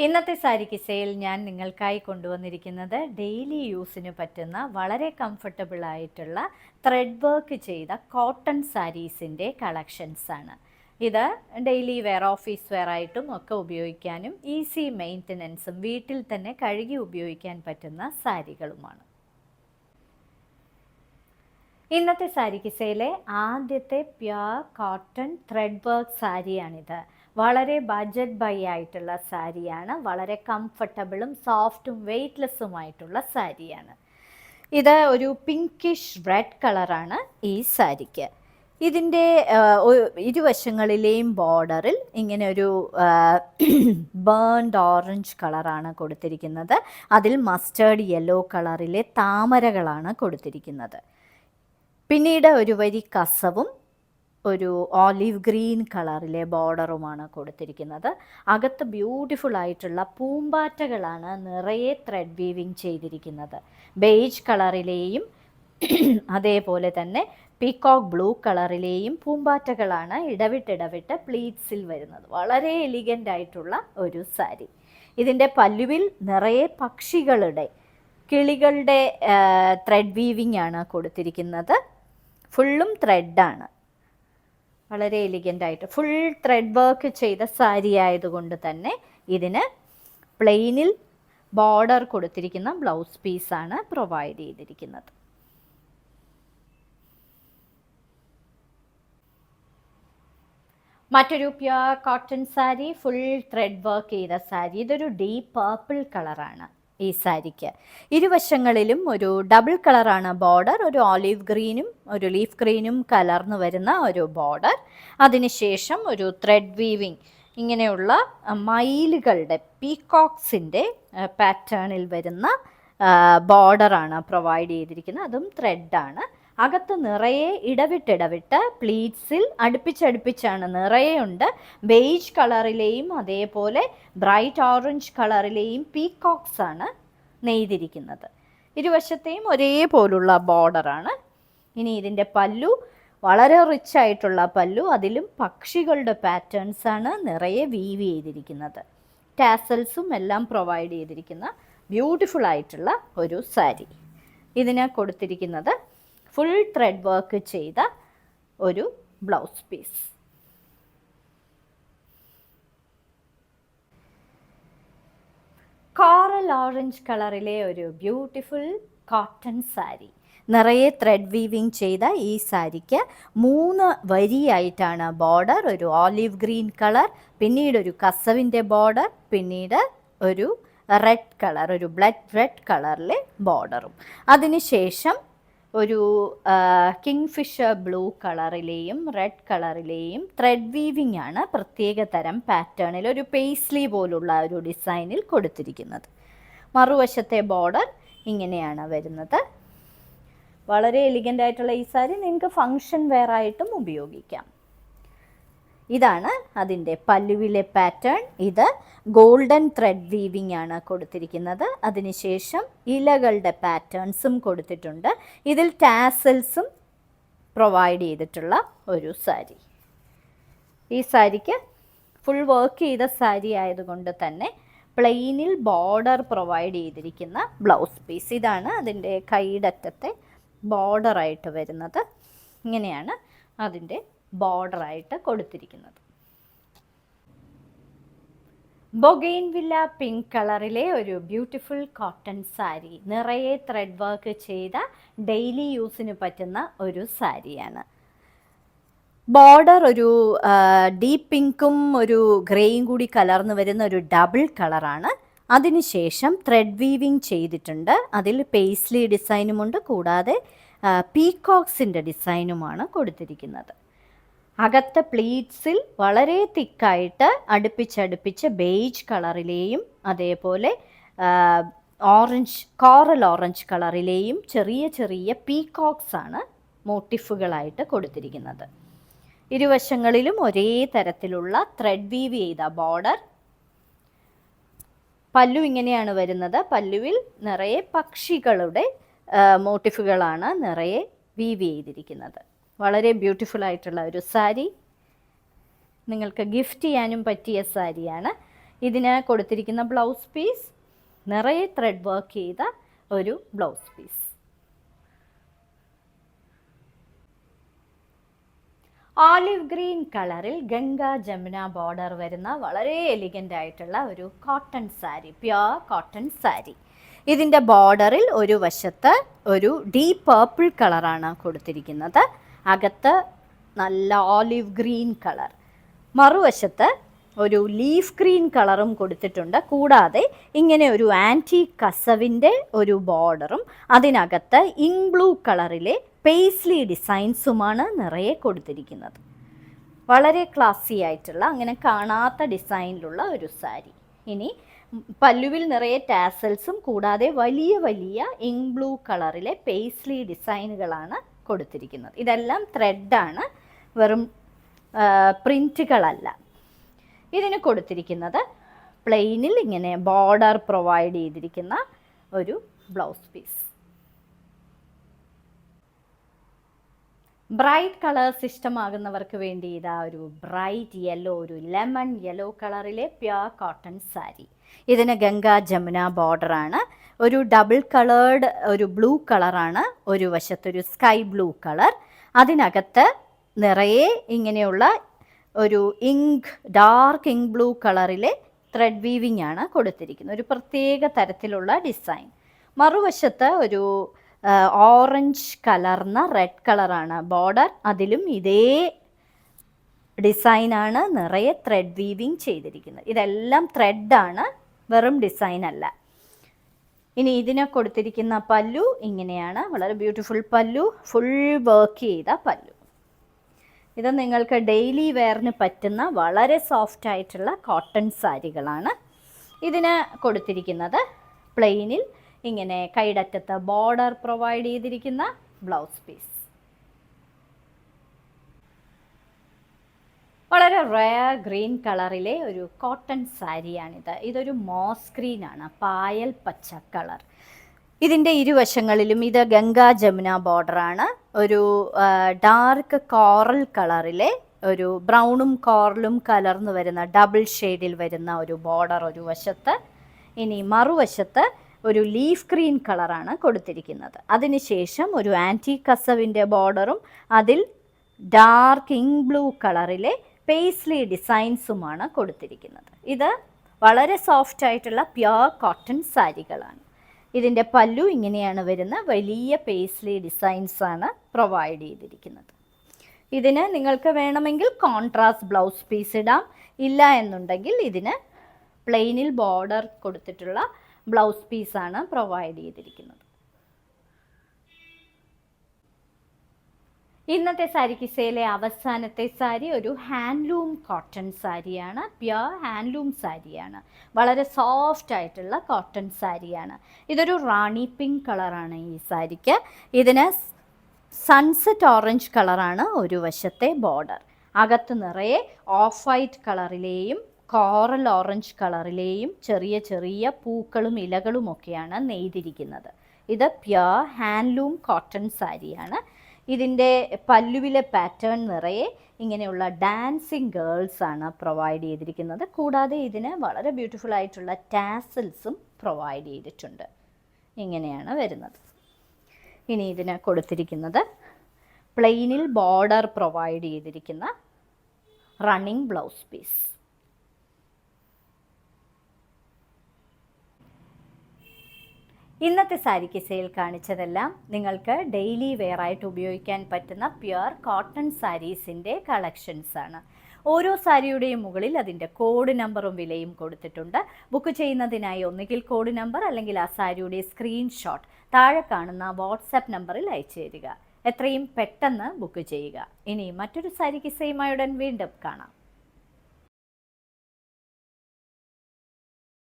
ഇന്നത്തെ സാരി കിസയിൽ ഞാൻ നിങ്ങൾക്കായി കൊണ്ടുവന്നിരിക്കുന്നത് ഡെയിലി യൂസിന് പറ്റുന്ന വളരെ കംഫർട്ടബിൾ ആയിട്ടുള്ള ത്രെഡ് വർക്ക് ചെയ്ത കോട്ടൺ സാരീസിൻ്റെ കളക്ഷൻസാണ്. ഇത് ഡെയിലി വെയർ, ഓഫീസ് വെയർ ആയിട്ടും ഒക്കെ ഉപയോഗിക്കാനും ഈസി മെയിൻ്റനൻസും വീട്ടിൽ തന്നെ കഴുകി ഉപയോഗിക്കാൻ പറ്റുന്ന സാരികളുമാണ്. ഇന്നത്തെ സാരി കിസയിലെ ആദ്യത്തെ പ്യുർ കോട്ടൺ ത്രെഡ് വർക്ക് സാരിയാണിത്. വളരെ ബഡ്ജറ്റ് ബൈ ആയിട്ടുള്ള സാരിയാണ്. വളരെ കംഫർട്ടബിളും സോഫ്റ്റും വെയ്റ്റ്ലെസ്സുമായിട്ടുള്ള സാരിയാണ്. ഇത് ഒരു പിങ്കിഷ് റെഡ് കളറാണ് ഈ സാരിക്ക്. ഇതിൻ്റെ ഇരുവശങ്ങളിലെയും ബോർഡറിൽ ഇങ്ങനെ ഒരു ബേൺഡ് ഓറഞ്ച് കളറാണ് കൊടുത്തിരിക്കുന്നത്. അതിൽ മസ്റ്റേർഡ് യെല്ലോ കളറിലെ താമരകളാണ് കൊടുത്തിരിക്കുന്നത്. പിന്നീട് ഒരു വരി കസവും ഒരു ഓലിവ് ഗ്രീൻ കളറിലെ ബോർഡറുമാണ് കൊടുത്തിരിക്കുന്നത്. അകത്ത് ബ്യൂട്ടിഫുൾ ആയിട്ടുള്ള പൂമ്പാറ്റകളാണ് നിറയെ ത്രെഡ് വീവിങ് ചെയ്തിരിക്കുന്നത്. ബേജ് കളറിലെയും അതേപോലെ തന്നെ പീകോക്ക് ബ്ലൂ കളറിലെയും പൂമ്പാറ്റകളാണ് ഇടവിട്ടിടവിട്ട് പ്ലീറ്റ്സിൽ വരുന്നത്. വളരെ എലിഗൻ്റ് ആയിട്ടുള്ള ഒരു സാരി. ഇതിൻ്റെ പല്ലുവിൽ നിറയെ പക്ഷികളുടെ, കിളികളുടെ ത്രെഡ് വീവിങ് ആണ് കൊടുത്തിരിക്കുന്നത്. ഫുള്ളും ത്രെഡാണ്. വളരെ എലിഗൻ്റായിട്ട് ഫുൾ ത്രെഡ് വർക്ക് ചെയ്ത സാരി ആയതുകൊണ്ട് തന്നെ ഇതിന് പ്ലെയിനിൽ ബോർഡർ കൊടുത്തിരിക്കുന്ന ബ്ലൗസ് പീസാണ് പ്രൊവൈഡ് ചെയ്തിരിക്കുന്നത്. മറ്റൊരു pure cotton sari, full thread work ചെയ്ത സാരി. ഇതൊരു ഡീപ്പ് പർപ്പിൾ കളറാണ് ഈ സാരിക്ക്. ഇരുവശങ്ങളിലും ഒരു ഡബിൾ കളറാണ് ബോർഡർ. ഒരു ഓലിവ് ഗ്രീനും ഒരു ലീഫ് ഗ്രീനും കലർന്നു വരുന്ന ഒരു ബോർഡർ. അതിനുശേഷം ഒരു ത്രെഡ് വീവിങ്, ഇങ്ങനെയുള്ള മയിലുകളുടെ, പീകോക്സിൻ്റെ പാറ്റേണിൽ വരുന്ന ബോർഡറാണ് പ്രൊവൈഡ് ചെയ്തിരിക്കുന്നത്. അതും ത്രെഡാണ്. അകത്ത് നിറയെ ഇടവിട്ടിടവിട്ട് പ്ലീറ്റ്സിൽ അടുപ്പിച്ചടുപ്പിച്ചാണ് നിറയെ ഉണ്ട്. ബേജ് കളറിലെയും അതേപോലെ ബ്രൈറ്റ് ഓറഞ്ച് കളറിലെയും പീകോക്സ് ആണ് നെയ്തിരിക്കുന്നത്. ഇരുവശത്തെയും ഒരേപോലുള്ള ബോർഡറാണ്. ഇനി ഇതിൻ്റെ പല്ലു വളരെ റിച്ച് ആയിട്ടുള്ള പല്ലു. അതിലും പക്ഷികളുടെ പാറ്റേൺസ് ആണ് നിറയെ വീവ് ചെയ്തിരിക്കുന്നത്. ടാസൽസും എല്ലാം പ്രൊവൈഡ് ചെയ്തിരിക്കുന്ന ബ്യൂട്ടിഫുൾ ആയിട്ടുള്ള ഒരു സാരി. ഇതിന് കൊടുത്തിരിക്കുന്നത് ഫുൾ ത്രെഡ് വർക്ക് ചെയ്ത ഒരു ബ്ലൗസ് പീസ്. കോറൽ ഓറഞ്ച് കളറിലെ ഒരു ബ്യൂട്ടിഫുൾ കോട്ടൺ സാരി. നിറയെ ത്രെഡ് വീവിങ് ചെയ്ത ഈ സാരിക്ക് 3 വരിയായിട്ടാണ് ബോർഡർ. ഒരു ഓലിവ് ഗ്രീൻ കളർ, പിന്നീട് ഒരു കസവിൻ്റെ ബോർഡർ, പിന്നീട് ഒരു റെഡ് കളർ, ഒരു ബ്ലഡ് റെഡ് കളറിലെ ബോർഡറും. അതിനുശേഷം ഒരു കിങ്ഫിഷർ ബ്ലൂ കളറിലെയും റെഡ് കളറിലെയും ത്രെഡ് വീവിങ് ആണ് പ്രത്യേക തരം പാറ്റേണിൽ, ഒരു പേസ്ലി പോലുള്ള ഒരു ഡിസൈനിൽ കൊടുത്തിരിക്കുന്നത്. മറുവശത്തെ ബോർഡർ ഇങ്ങനെയാണ് വരുന്നത്. വളരെ എലിഗൻ്റ് ആയിട്ടുള്ള ഈ സാരി നിങ്ങൾക്ക് ഫങ്ഷൻ വെയർ ആയിട്ടും ഉപയോഗിക്കാം. ഇതാണ് അതിൻ്റെ പല്ലുവിലെ പാറ്റേൺ. ഇത് ഗോൾഡൻ ത്രെഡ് വീവിങ് ആണ് കൊടുത്തിരിക്കുന്നത്. അതിനുശേഷം ഇലകളുടെ പാറ്റേൺസും കൊടുത്തിട്ടുണ്ട്. ഇതിൽ ടാസൽസും പ്രൊവൈഡ് ചെയ്തിട്ടുള്ള ഒരു സാരി. ഈ സാരിക്ക് ഫുൾ വർക്ക് ചെയ്ത സാരി ആയതുകൊണ്ട് തന്നെ പ്ലെയിനിൽ ബോർഡർ പ്രൊവൈഡ് ചെയ്തിരിക്കുന്ന ബ്ലൗസ് പീസ്. ഇതാണ് അതിൻ്റെ കൈയുടെ അറ്റത്തെ ബോർഡറായിട്ട് വരുന്നത്. ഇങ്ങനെയാണ് അതിൻ്റെ ബോർഡറായിട്ട് കൊടുത്തിരിക്കുന്നത്. ബൊഗെയിൻവില്ല പിങ്ക് കളറിലെ ഒരു ബ്യൂട്ടിഫുൾ കോട്ടൺ സാരി. നിറയെ ത്രെഡ് വർക്ക് ചെയ്ത ഡെയിലി യൂസിന് പറ്റുന്ന ഒരു സാരിയാണ്. ബോർഡർ ഒരു ഡീപ്പ് പിങ്കും ഒരു ഗ്രേയും കൂടി കലർന്നു വരുന്ന ഒരു ഡബിൾ കളറാണ്. അതിനുശേഷം ത്രെഡ് വീവിങ് ചെയ്തിട്ടുണ്ട്. അതിൽ പേസ്ലി ഡിസൈനുമുണ്ട്, കൂടാതെ പീകോക്സിൻ്റെ ഡിസൈനുമാണ് കൊടുത്തിരിക്കുന്നത്. അകത്തെ പ്ലീറ്റ്സിൽ വളരെ തിക്കായിട്ട് അടുപ്പിച്ചടുപ്പിച്ച് ബേജ് കളറിലെയും അതേപോലെ കോറൽ ഓറഞ്ച് കളറിലെയും ചെറിയ ചെറിയ പീകോക്സ് ആണ് മോട്ടിഫുകളായിട്ട് കൊടുത്തിരിക്കുന്നത്. ഇരുവശങ്ങളിലും ഒരേ തരത്തിലുള്ള ത്രെഡ് വീവ് ചെയ്ത ബോർഡർ. പല്ലു ഇങ്ങനെയാണ് വരുന്നത്. പല്ലുവിൽ നിറയെ പക്ഷികളുടെ മോട്ടിഫുകളാണ് നിറയെ വീവ് ചെയ്തിരിക്കുന്നത്. വളരെ ബ്യൂട്ടിഫുൾ ആയിട്ടുള്ള ഒരു സാരി. നിങ്ങൾക്ക് ഗിഫ്റ്റ് ചെയ്യാനും പറ്റിയ സാരിയാണ്. ഇതിന് കൊടുത്തിരിക്കുന്ന ബ്ലൗസ് പീസ് നിറയെ ത്രെഡ് വർക്ക് ചെയ്ത ഒരു ബ്ലൗസ് പീസ്. ഓലിവ് ഗ്രീൻ കളറിൽ ഗംഗാ ജമുന ബോർഡർ വരുന്ന വളരെ എലിഗൻ്റ് ആയിട്ടുള്ള ഒരു cotton sari, pure cotton sari. ഇതിൻ്റെ ബോർഡറിൽ ഒരു വശത്ത് ഒരു ഡീപ്പ് പർപ്പിൾ കളറാണ് കൊടുത്തിരിക്കുന്നത്, അകത്ത് നല്ല ഓലിവ് ഗ്രീൻ കളർ, മറുവശത്ത് ഒരു ലീഫ് ഗ്രീൻ കളറും കൊടുത്തിട്ടുണ്ട്. കൂടാതെ ഇങ്ങനെ ഒരു ആൻറ്റി കസവിൻ്റെ ഒരു ബോർഡറും അതിനകത്ത് ഇങ്ക് ബ്ലൂ കളറിലെ പേസ്ലി ഡിസൈൻസുമാണ് നിറയെ കൊടുത്തിരിക്കുന്നത്. വളരെ ക്ലാസി ആയിട്ടുള്ള, അങ്ങനെ കാണാത്ത ഡിസൈനിലുള്ള ഒരു സാരി. ഇനി പല്ലുവിൽ നിറയെ ടാസൽസും കൂടാതെ വലിയ വലിയ ഇങ്ക് ബ്ലൂ കളറിലെ പേസ്ലി ഡിസൈനുകളാണ് കൊടുത്തിരിക്കുന്നത്. ഇതെല്ലാം ത്രെഡാണ്, വെറും പ്രിൻറ്റുകളല്ല. ഇതിന് കൊടുത്തിരിക്കുന്നത് പ്ലെയിനിൽ ഇങ്ങനെ ബോർഡർ പ്രൊവൈഡ് ചെയ്തിരിക്കുന്ന ഒരു ബ്ലൗസ് പീസ്. ബ്രൈറ്റ് കളേഴ്സ് ഇഷ്ടമാകുന്നവർക്ക് വേണ്ടി ഇതാ ഒരു ബ്രൈറ്റ് യെല്ലോ, ഒരു ലെമൺ യെല്ലോ കളറിലെ പ്യുർ കോട്ടൺ സാരി. ഇതിന് ഗംഗാ ജമുന ബോർഡറാണ്. ഒരു ഡബിൾ കളേർഡ് ഒരു ബ്ലൂ കളറാണ്, ഒരു വശത്തൊരു സ്കൈ ബ്ലൂ കളർ, അതിനകത്ത് നിറയെ ഇങ്ങനെയുള്ള ഒരു ഡാർക്ക് ഇങ്ക് ബ്ലൂ കളറിലെ ത്രെഡ് വീവിംഗ് ആണ് കൊടുത്തിരിക്കുന്നത്, ഒരു പ്രത്യേക തരത്തിലുള്ള ഡിസൈൻ. മറുവശത്ത് ഒരു ഓറഞ്ച് കലർന്ന റെഡ് കളറാണ് ബോർഡർ, അതിലും ഇതേ ഡിസൈനാണ് നിറയെ ത്രെഡ് വീവിംഗ് ചെയ്തിരിക്കുന്നത്. ഇതെല്ലാം ത്രെഡാണ്, വെറും ഡിസൈൻ അല്ല. ഇനി ഇതിനെ കൊടുത്തിരിക്കുന്ന പല്ലു ഇങ്ങനെയാണ്, വളരെ ബ്യൂട്ടിഫുൾ പല്ലു, ഫുൾ വർക്ക് ചെയ്ത പല്ലു. ഇത് നിങ്ങൾക്ക് ഡെയിലി വെയറിന് പറ്റുന്ന വളരെ സോഫ്റ്റ് ആയിട്ടുള്ള കോട്ടൺ സാരികളാണ്. ഇതിന് കൊടുത്തിരിക്കുന്നത് പ്ലെയിനിൽ ഇങ്ങനെ കൈടറ്റത്ത് ബോർഡർ പ്രൊവൈഡ് ചെയ്തിരിക്കുന്ന ബ്ലൗസ് പീസ്. വളരെ റയർ ഗ്രീൻ കളറിലെ ഒരു കോട്ടൺ സാരിയാണിത്. ഇതൊരു മോസ് ഗ്രീനാണ്, പായൽ പച്ച കളർ. ഇതിൻ്റെ ഇരുവശങ്ങളിലും ഇത് ഗംഗാ ജമുന ബോർഡറാണ്. ഒരു ഡാർക്ക് കോറൽ കളറിലെ ഒരു ബ്രൗണും കോറലും കലർന്നു വരുന്ന ഡബിൾ ഷെയ്ഡിൽ വരുന്ന ഒരു ബോർഡർ ഒരു വശത്ത്. ഇനി മറുവശത്ത് ഒരു ലീഫ് ഗ്രീൻ കളറാണ് കൊടുത്തിരിക്കുന്നത്. അതിനുശേഷം ഒരു ആൻറ്റി കസവിൻ്റെ ബോർഡറും അതിൽ ഡാർക്ക് ഇങ്ക് ബ്ലൂ കളറിലെ പേസ്ലി ഡിസൈൻസുമാണ് കൊടുത്തിരിക്കുന്നത്. ഇത് വളരെ സോഫ്റ്റ് ആയിട്ടുള്ള പ്യുർ കോട്ടൺ സാരികളാണ്. ഇതിൻ്റെ പല്ലു ഇങ്ങനെയാണ് വരുന്നത്, വലിയ പേസ്ലി ഡിസൈൻസാണ് പ്രൊവൈഡ് ചെയ്തിരിക്കുന്നത്. ഇതിന് നിങ്ങൾക്ക് വേണമെങ്കിൽ കോൺട്രാസ്റ്റ് ബ്ലൗസ് പീസ് ഇടാം, ഇല്ല എന്നുണ്ടെങ്കിൽ ഇതിന് പ്ലെയിനിൽ ബോർഡർ കൊടുത്തിട്ടുള്ള ബ്ലൗസ് പീസാണ് പ്രൊവൈഡ് ചെയ്തിരിക്കുന്നത്. ഇന്നത്തെ സാരി കിസയിലെ അവസാനത്തെ സാരി ഒരു ഹാൻഡ്ലൂം കോട്ടൺ സാരിയാണ്, പ്യുർ ഹാൻഡ്ലൂം സാരിയാണ്. വളരെ സോഫ്റ്റ് ആയിട്ടുള്ള കോട്ടൺ സാരിയാണ്. ഇതൊരു റാണി പിങ്ക് കളറാണ് ഈ സാരിക്ക്. ഇതിന് സൺസെറ്റ് ഓറഞ്ച് കളറാണ് ഒരു വശത്തെ ബോർഡർ. അകത്ത് നിറയെ ഓഫ് വൈറ്റ് കളറിലെയും കോറൽ ഓറഞ്ച് കളറിലെയും ചെറിയ ചെറിയ പൂക്കളും ഇലകളും ഒക്കെയാണ് നെയ്തിരിക്കുന്നത്. ഇത് പ്യുർ ഹാൻഡ്ലൂം കോട്ടൺ സാരിയാണ്. ഇതിൻ്റെ പല്ലുവിലെ പാറ്റേൺ നിറയെ ഇങ്ങനെയുള്ള ഡാൻസിങ് ഗേൾസ് ആണ് പ്രൊവൈഡ് ചെയ്തിരിക്കുന്നത്. കൂടാതെ ഇതിന് വളരെ ബ്യൂട്ടിഫുൾ ആയിട്ടുള്ള ടാസൽസും പ്രൊവൈഡ് ചെയ്തിട്ടുണ്ട്. ഇങ്ങനെയാണ് വരുന്നത്. ഇനി ഇതിന് കൊടുത്തിരിക്കുന്നത് പ്ലെയിനിൽ ബോർഡർ പ്രൊവൈഡ് ചെയ്തിരിക്കുന്ന റണ്ണിങ് ബ്ലൗസ് പീസ്. ഇന്നത്തെ സാരി കിസയിൽ കാണിച്ചതെല്ലാം നിങ്ങൾക്ക് ഡെയിലി വെയർ ആയിട്ട് ഉപയോഗിക്കാൻ പറ്റുന്ന പ്യുർ കോട്ടൺ സാരീസിൻ്റെ കളക്ഷൻസാണ്. ഓരോ സാരിയുടെയും മുകളിൽ അതിൻ്റെ കോഡ് നമ്പറും വിലയും കൊടുത്തിട്ടുണ്ട്. ബുക്ക് ചെയ്യുന്നതിനായി ഒന്നുകിൽ കോഡ് നമ്പർ അല്ലെങ്കിൽ ആ സാരിയുടെ സ്ക്രീൻഷോട്ട് താഴെ കാണുന്ന വാട്സാപ്പ് നമ്പറിൽ അയച്ചു തരിക. എത്രയും പെട്ടെന്ന് ബുക്ക് ചെയ്യുക. ഇനി മറ്റൊരു സാരി കിസയുമായി ഉടൻ വീണ്ടും കാണാം.